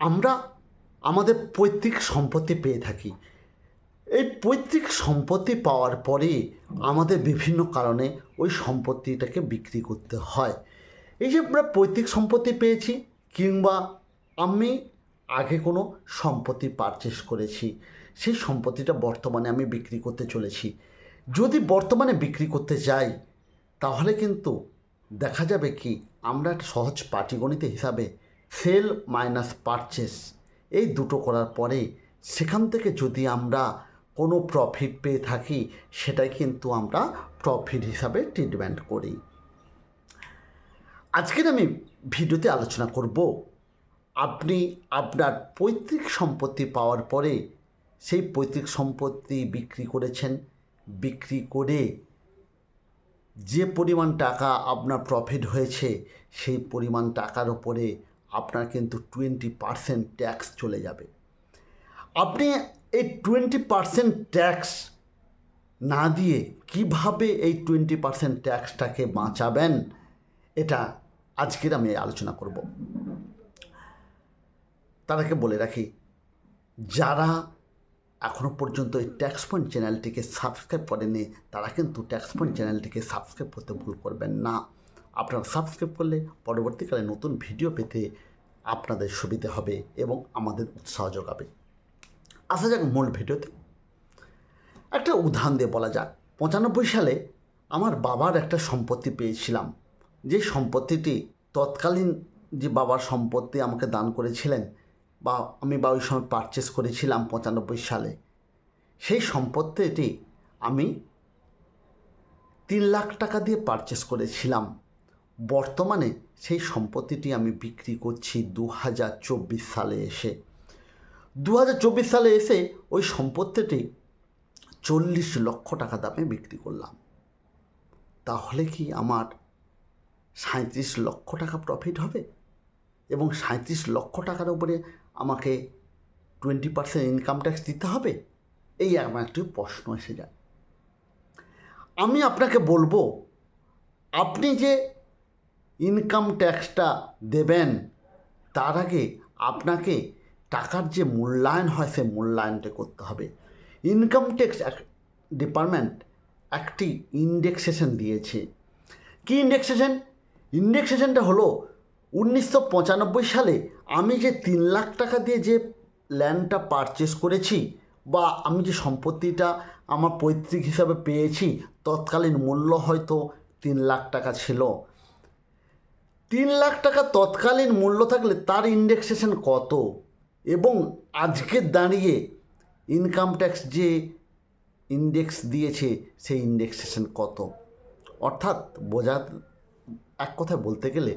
আমরা আমাদের পৈতৃক সম্পত্তি পেয়ে থাকি। এই পৈতৃক সম্পত্তি পাওয়ার পরে আমাদের বিভিন্ন কারণে ওই সম্পত্তিটাকে বিক্রি করতে হয়। এই যে আমরা পৈতৃক সম্পত্তি পেয়েছি, কিংবা আমি আগে কোনো সম্পত্তি পারচেস করেছি, সেই সম্পত্তিটা বর্তমানে আমি বিক্রি করতে চলেছি। যদি বর্তমানে বিক্রি করতে যাই, তাহলে কিন্তু দেখা যাবে কি, আমরা একটা সহজ পাটিগণিত হিসাবে সেল মাইনাস পারচেস এই দুটো করার পরে সেখান থেকে যদি আমরা কোনো প্রফিট পেয়ে থাকি, সেটাই কিন্তু আমরা প্রফিট হিসাবে ট্রিটমেন্ট করি। আজকের আমি ভিডিওতে আলোচনা করব, আপনি আপনার পৈতৃক সম্পত্তি পাওয়ার পরে সেই পৈতৃক সম্পত্তি বিক্রি করেছেন, বিক্রি করে যে পরিমাণ টাকা আপনার প্রফিট হয়েছে, সেই পরিমাণ টাকার উপরে আপনার কিন্তু 20% ট্যাক্স চলে যাবে। আপনি এই 20% ট্যাক্স না দিয়ে কিভাবে এই 20% ট্যাক্সটাকে বাঁচাবেন, এটা আজকের আমি আলোচনা করব। তার আগে বলে রাখি, যারা এখনও পর্যন্ত এই ট্যাক্স পয়েন্ট চ্যানেলটিকে সাবস্ক্রাইব করেনি, তারা কিন্তু ট্যাক্স পয়েন্ট চ্যানেলটিকে সাবস্ক্রাইব করতে ভুল করবেন না। আপনারা সাবস্ক্রাইব করলে পরবর্তীকালে নতুন ভিডিও পেতে আপনাদের সুবিধে হবে এবং আমাদের উৎসাহ যোগাবে। আসা যাক মূল ভিডিওতে। একটা উদাহরণ দিয়ে বলা যাক, 95 সালে আমার বাবার একটা সম্পত্তি পেয়েছিলাম। যে সম্পত্তিটি তৎকালীন যে বাবার সম্পত্তি আমাকে দান করেছিলেন, বা আমি ওই সময় পারচেস করেছিলাম 95 সালে, সেই সম্পত্তিটি আমি 3 লাখ টাকা দিয়ে পারচেস করেছিলাম। বর্তমানে সেই সম্পত্তিটি আমি বিক্রি করছি 2024 সালে এসে। 2024 সালে এসে ওই সম্পত্তিটি 40 লক্ষ টাকা দামে বিক্রি করলাম। তাহলে কি আমার 37 লক্ষ টাকা প্রফিট হবে? এবং 37 লক্ষ টাকার উপরে আমাকে 20% ইনকাম ট্যাক্স দিতে হবে? এই আমার একটি প্রশ্ন এসে যায়। আমি আপনাকে বলবো, আপনি যে ইনকাম ট্যাক্সটা দেবেন, তার আগে আপনাকে টাকার যে মূল্যায়ন হয়, সে মূল্যায়নটা করতে হবে। ইনকাম ট্যাক্স ডিপার্টমেন্ট একটি ইন্ডেক্সেশন দিয়েছে। কি ইন্ডেক্সেশন? ইন্ডেক্সেশনটা হলো 1995 সালে আমি যে 3 লাখ টাকা দিয়ে যে ল্যান্ডটা পারচেস করেছি, বা আমি যে সম্পত্তিটা আমার পৈতৃক হিসাবে পেয়েছি, তৎকালীন মূল্য হয়তো 3 লাখ টাকা ছিল। 3 লাখ টাকা তৎকালীন মূল্য থাকলে তার ইন্ডেক্সেশন কত, এবং আজকে দাঁড়িয়ে ইনকাম ট্যাক্স যে ইন্ডেক্স দিয়েছে সেই ইন্ডেক্সেশন কত। অর্থাৎ এক কথায় বলতে গেলে,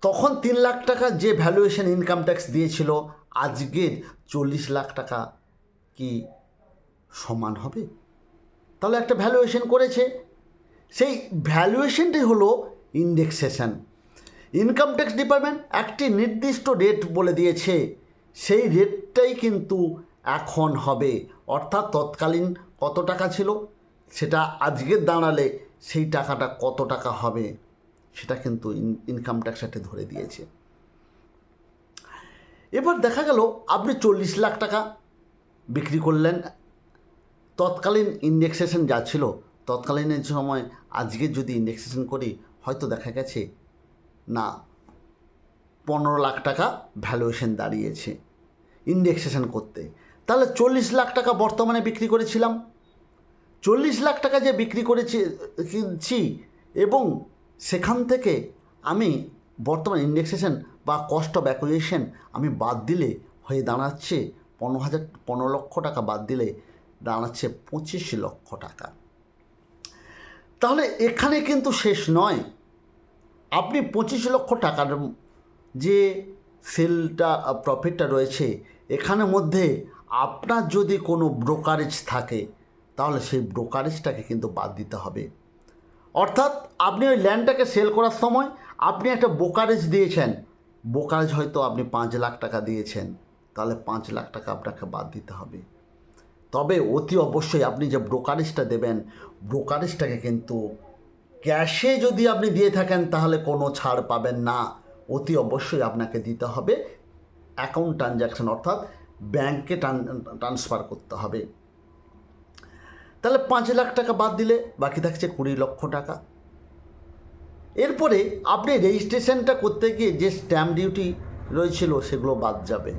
তখন 3 লাখ টাকা যে ভ্যালুয়েশন ইনকাম ট্যাক্স দিয়েছিল, আজকের 40 লাখ টাকা কি সমান হবে? তাহলে একটা ভ্যালুয়েশন করেছে, সেই ভ্যালুয়েশনটাই হলো ইন্ডেক্সেশন। ইনকাম ট্যাক্স ডিপার্টমেন্ট একটি নির্দিষ্ট রেট বলে দিয়েছে, সেই রেটটাই কিন্তু এখন হবে। অর্থাৎ তৎকালীন কত টাকা ছিল, সেটা আজকের দাঁড়ালে সেই টাকাটা কত টাকা হবে, সেটা কিন্তু ইনকাম ট্যাক্স একটা ধরে দিয়েছে। এবার দেখা গেল আপনি 40 লাখ টাকা বিক্রি করলেন, তৎকালীন ইন্ডেক্সেশন যা ছিল, তৎকালীনের সময় আজকে যদি ইন্ডেক্সেশন করি, হয়তো দেখা গেছে না 15 লাখ টাকা ভ্যালুয়েশন দাঁড়িয়েছে ইন্ডেক্সেশন করতে। তাহলে 40 লাখ টাকা বর্তমানে বিক্রি করেছিলাম। 40 লাখ টাকা যে বিক্রি করেছি, এবং সেখান থেকে আমি বর্তমান ইন্ডেক্সেশন বা কস্ট অফ অ্যাকুইজিশন আমি বাদ দিলে হয়ে দাঁড়াচ্ছে 15 লক্ষ টাকা বাদ দিলে দাঁড়াচ্ছে 25 লক্ষ টাকা। তাহলে এখানে কিন্তু শেষ নয়। আপনি 25 লক্ষ টাকার যে সেলটা প্রফিটটা রয়েছে, এখানের মধ্যে আপনার যদি কোনো ব্রোকারেজ থাকে, তাহলে সেই ব্রোকারেজটাকে কিন্তু বাদ দিতে হবে। অর্থাৎ আপনি ওই ল্যান্ডটাকে সেল করার সময় আপনি একটা ব্রোকারেজ দিয়েছেন, ব্রোকারেজ হয়তো আপনি 5 লাখ টাকা দিয়েছেন, তাহলে 5 লাখ টাকা আপনাকে বাদ দিতে হবে। তবে অতি অবশ্যই আপনি যে ব্রোকারেজটা দেবেন, ব্রোকারেজটাকে কিন্তু ক্যাশে যদি আপনি দিয়ে থাকেন, তাহলে কোনো ছাড় পাবেন না। অতি অবশ্যই আপনাকে দিতে হবে অ্যাকাউন্ট ট্রানজ্যাকশন অর্থাৎ ব্যাংকে ট্রান্সফার করতে হবে। তাহলে 5 লাখ টাকা বাদ দিলে বাকি থাকছে 20 লক্ষ টাকা। এরপরে আপনি রেজিস্ট্রেশনটা করতে গিয়ে যে স্ট্যাম্প ডিউটি রয়েছিল সেগুলো বাদ যাবে,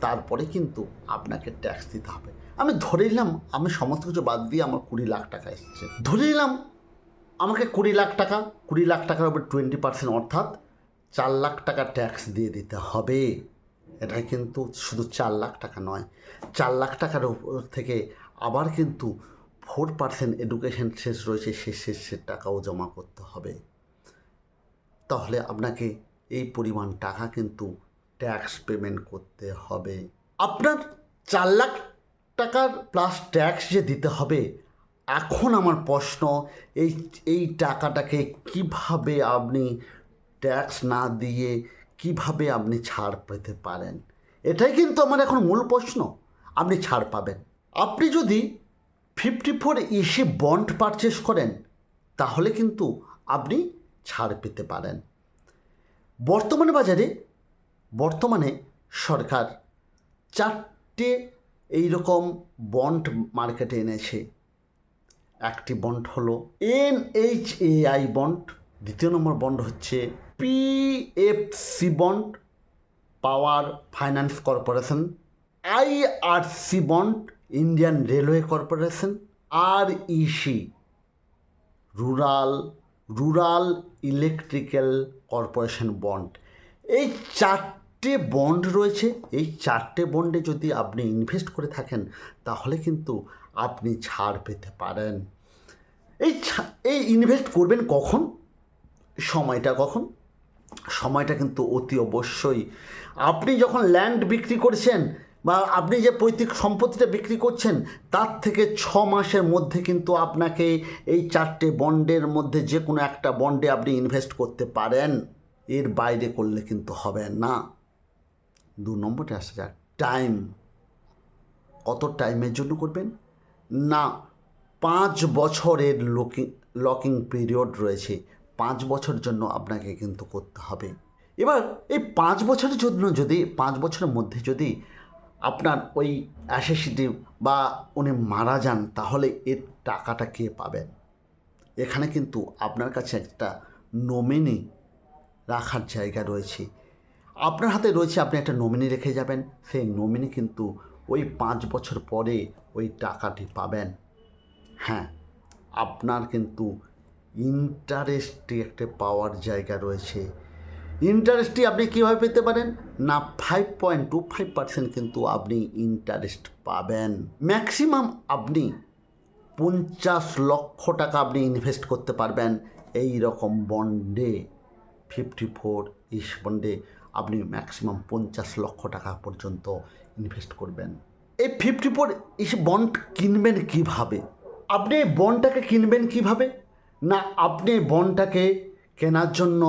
তারপরে কিন্তু আপনাকে ট্যাক্স দিতে হবে। আমি ধরে নিলাম আমি সমস্ত কিছু বাদ দিয়ে আমার 20 লাখ টাকা এসেছে, ধরে নিলাম আমাকে 20 লাখ টাকা, 20 লাখ টাকার উপর 20% অর্থাৎ 4 লাখ টাকা ট্যাক্স দিয়ে দিতে হবে। এটা কিন্তু শুধু 4 লাখ টাকা নয়, 4 লাখ টাকার উপর থেকে আবার কিন্তু 4% এডুকেশন শেষ রয়েছে, সেই শেষের টাকাও জমা করতে হবে। তাহলে আপনাকে এই পরিমাণ টাকা কিন্তু ট্যাক্স পেমেন্ট করতে হবে। আপনার 4 লাখ টাকার প্লাস ট্যাক্স যে দিতে হবে, এখন আমার প্রশ্ন, এই টাকাটাকে কিভাবে আপনি ট্যাক্স না দিয়ে কিভাবে আপনি ছাড় পেতে পারেন? এটাই কিন্তু আমার এখন মূল প্রশ্ন। আপনি ছাড় পাবেন আপনি যদি 54EC বন্ড পারচেস করেন, তাহলে কিন্তু আপনি ছাড় পেতে পারেন। বর্তমানে সরকার 4টে এইরকম বন্ড মার্কেটে এনেছে। একটি বন্ড হলো NHAI বন্ড, দ্বিতীয় নম্বর বন্ড হচ্ছে PFC bond, power finance corporation, IRC bond, Indian railway corporation, REC, rural electrical corporation bond. এই 4টে বন্ড রয়েছে। এই 4টে বন্ডে যদি আপনি ইনভেস্ট করে থাকেন, তাহলে কিন্তু আপনি ছাড় পেতে পারেন। এই ইনভেস্ট করবেন কখন? সময়টা কিন্তু অতি অবশ্যই আপনি যখন ল্যান্ড বিক্রি করছেন বা আপনি যে পৈতৃক সম্পত্তিটা বিক্রি করছেন, তার থেকে 6 মাসের মধ্যে কিন্তু আপনাকে এই 4টে বন্ডের মধ্যে যে কোনো একটা বন্ডে আপনি ইনভেস্ট করতে পারেন। এর বাইরে করলে কিন্তু হবে না। 2 নম্বরে আসা যাক, টাইম। কত টাইমের জন্য করবেন? না, 5 বছরের লকিং পিরিয়ড রয়েছে। 5 বছরের জন্য আপনাকে কিন্তু করতে হবে। এবার এই 5 বছরের জন্য যদি 5 বছরের মধ্যে যদি আপনার ওই অ্যাসেসিটি বা উনি মারা যান, তাহলে এর টাকাটা কে পাবেন? এখানে কিন্তু আপনার কাছে একটা নমিনি রাখার জায়গা রয়েছে। আপনার হাতে রয়েছে, আপনি একটা নমিনি রেখে যাবেন। সেই নমিনি কিন্তু ওই 5 বছর পরে ওই টাকাটি পাবেন। হ্যাঁ, আপনার কিন্তু ইন্টারেস্টটি একটা পাওয়ার জায়গা রয়েছে। ইন্টারেস্টটি আপনি কীভাবে পেতে পারেন? না, 5.25% কিন্তু আপনি ইন্টারেস্ট পাবেন। ম্যাক্সিমাম আপনি 50 লক্ষ টাকা আপনি ইনভেস্ট করতে পারবেন এই রকম বন্ডে। 54EC বন্ডে আপনি ম্যাক্সিমাম 50 লক্ষ টাকা পর্যন্ত ইনভেস্ট করবেন। এই 54EC বন্ড কিনবেন কিভাবে? আপনি এই বন্ডটাকে কিনবেন কিভাবে? না, আপনি বন্ডটাকে কেনার জন্য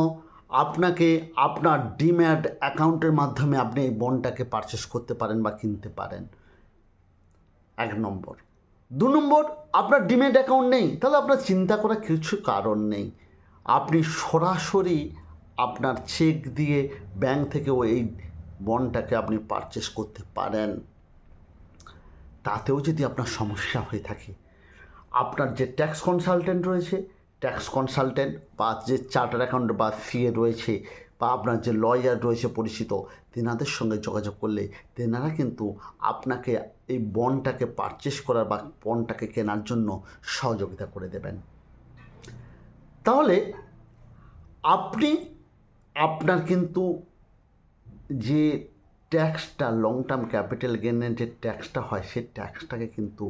আপনাকে আপনার ডিম্যাট অ্যাকাউন্টের মাধ্যমে আপনি এই বন্ডটাকে পারচেস করতে পারেন বা কিনতে পারেন। 1 নম্বর। 2 নম্বর, আপনার ডিম্যাট অ্যাকাউন্ট নেই, তাহলে আপনার চিন্তা করার কিছু কারণ নেই। আপনি সরাসরি আপনার চেক দিয়ে ব্যাংক থেকেও এই বন্ডটাকে আপনি পারচেস করতে পারেন। তাতেও যদি আপনার সমস্যা হয়ে থাকে, আপনার যে ট্যাক্স কনসালটেন্ট রয়েছে, ট্যাক্স কনসালটেন্ট বা যে চার্টার অ্যাকাউন্ট বা CA রয়েছে বা আপনার যে লয়ার রয়েছে পরিচিত, তেনাদের সঙ্গে যোগাযোগ করলে তেনারা কিন্তু আপনাকে এই বন্ডটাকে পারচেস করার বা বন্ডটাকে কেনার জন্য সহযোগিতা করে দেবেন। তাহলে আপনি আপনার কিন্তু যে ট্যাক্সটা লং টার্ম ক্যাপিটাল গেইনের যে ট্যাক্সটা হয়, সেই ট্যাক্সটাকে কিন্তু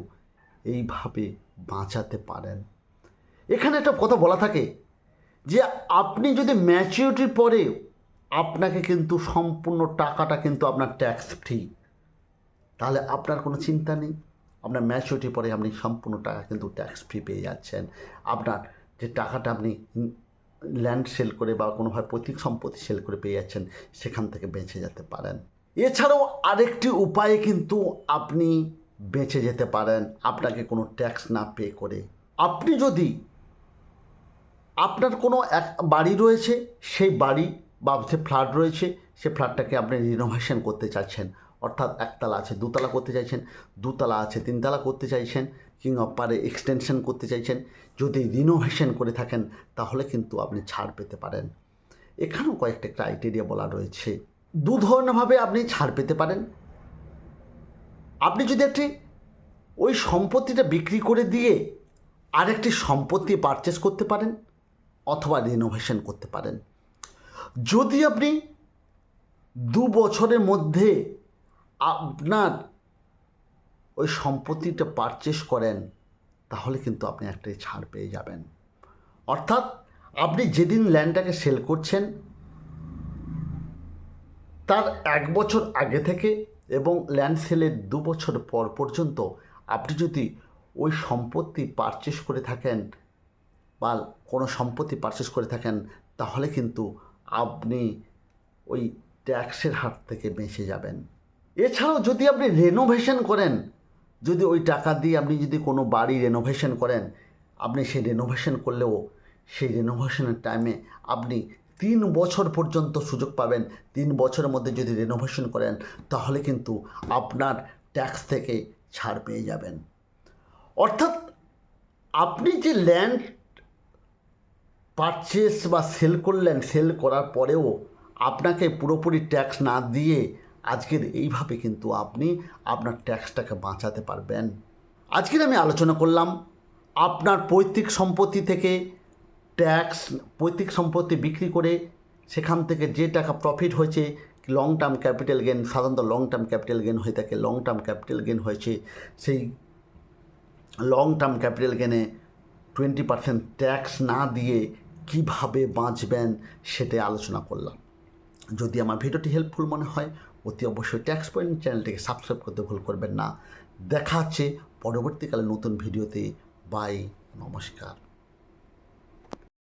এইভাবে বাঁচাতে পারেন। এখানে একটা কথা বলা থাকে যে আপনি যদি ম্যাচিউরিটির পরে আপনাকে কিন্তু সম্পূর্ণ টাকাটা কিন্তু আপনার ট্যাক্স ফ্রি, তাহলে আপনার কোনো চিন্তা নেই। আপনার ম্যাচিউরিটির পরে আপনি সম্পূর্ণ টাকা কিন্তু ট্যাক্স ফ্রি পেয়ে যাচ্ছেন। আপনার যে টাকাটা আপনি ল্যান্ড সেল করে বা কোনোভাবে পৈতৃক সম্পত্তি সেল করে পেয়ে যাচ্ছেন, সেখান থেকে বেঁচে যেতে পারেন। এছাড়াও আরেকটি উপায়ে কিন্তু আপনি বেঁচে যেতে পারেন আপনাকে কোনো ট্যাক্স না পে করে। আপনি যদি আপনার কোনো এক বাড়ি রয়েছে, সেই বাড়ি বা যে ফ্ল্যাট রয়েছে সে ফ্ল্যাটটাকে আপনি রিনোভেশন করতে চাচ্ছেন, অর্থাৎ একতলা আছে দুতলা করতে চাইছেন, দুতলা আছে তিনতলা করতে চাইছেন, কিংবা পারে এক্সটেনশন করতে চাইছেন, যদি রিনোভেশন করে থাকেন তাহলে কিন্তু আপনি ছাড় পেতে পারেন। এখানেও কয়েকটা ক্রাইটেরিয়া বলা রয়েছে। দু ধরনেরভাবে আপনি ছাড় পেতে পারেন। আপনি যদি একটি ওই সম্পত্তিটা বিক্রি করে দিয়ে আরেকটি সম্পত্তি পারচেস করতে পারেন অথবা রিনোভেশন করতে পারেন। যদি আপনি 2 বছরের মধ্যে আপনার ওই সম্পত্তিটা পারচেস করেন তাহলে কিন্তু আপনি একটা ছাড় পেয়ে যাবেন। অর্থাৎ আপনি যেদিন ল্যান্ডটাকে সেল করছেন তার 1 বছর আগে থেকে এবং ল্যান্ড সেলের 2 বছর পর পর্যন্ত আপনি যদি ওই সম্পত্তি পারচেস করে থাকেন বা কোনো সম্পত্তি পারচেস করে থাকেন তাহলে কিন্তু আপনি ওই ট্যাক্সের হাত থেকে বেঁচে যাবেন। এছাড়াও যদি আপনি রেনোভেশন করেন, যদি ওই টাকা দিয়ে আপনি যদি কোনো বাড়ি রেনোভেশন করেন, আপনি সেই রেনোভেশন করলেও সেই রেনোভেশনের টাইমে আপনি 3 বছর পর্যন্ত সুযোগ পাবেন। 3 বছরের মধ্যে যদি রেনোভেশন করেন তাহলে কিন্তু আপনার ট্যাক্স থেকে ছাড় পেয়ে যাবেন। অর্থাৎ আপনি যে ল্যান্ড পারচেস বা সেল করলেন, সেল করার পরেও আপনাকে পুরোপুরি ট্যাক্স না দিয়ে আজকের এইভাবে কিন্তু আপনি আপনার ট্যাক্সটাকে বাঁচাতে পারবেন। আজকের আমি আলোচনা করলাম আপনার পৈতৃক সম্পত্তি থেকে পৈতৃক সম্পত্তি বিক্রি করে সেখান থেকে যে টাকা প্রফিট হয়েছে, লং টার্ম ক্যাপিটাল গেন, সাধারণত লং টার্ম ক্যাপিটাল গেন হয়ে থাকে, লং টার্ম ক্যাপিটাল গেন হয়েছে, সেই লং টার্ম ক্যাপিটাল গেনে 20% ট্যাক্স না দিয়ে কিভাবে বাঁচবেন সেটাই আলোচনা করলাম। যদি আমার ভিডিওটি হেল্পফুল মনে হয় অতি অবশ্যই ট্যাক্স পয়েন্ট চ্যানেলটিকে সাবস্ক্রাইব করতে ভুল করবেন না। দেখা হচ্ছে পরবর্তীকালে নতুন ভিডিওতে। বাই, নমস্কার।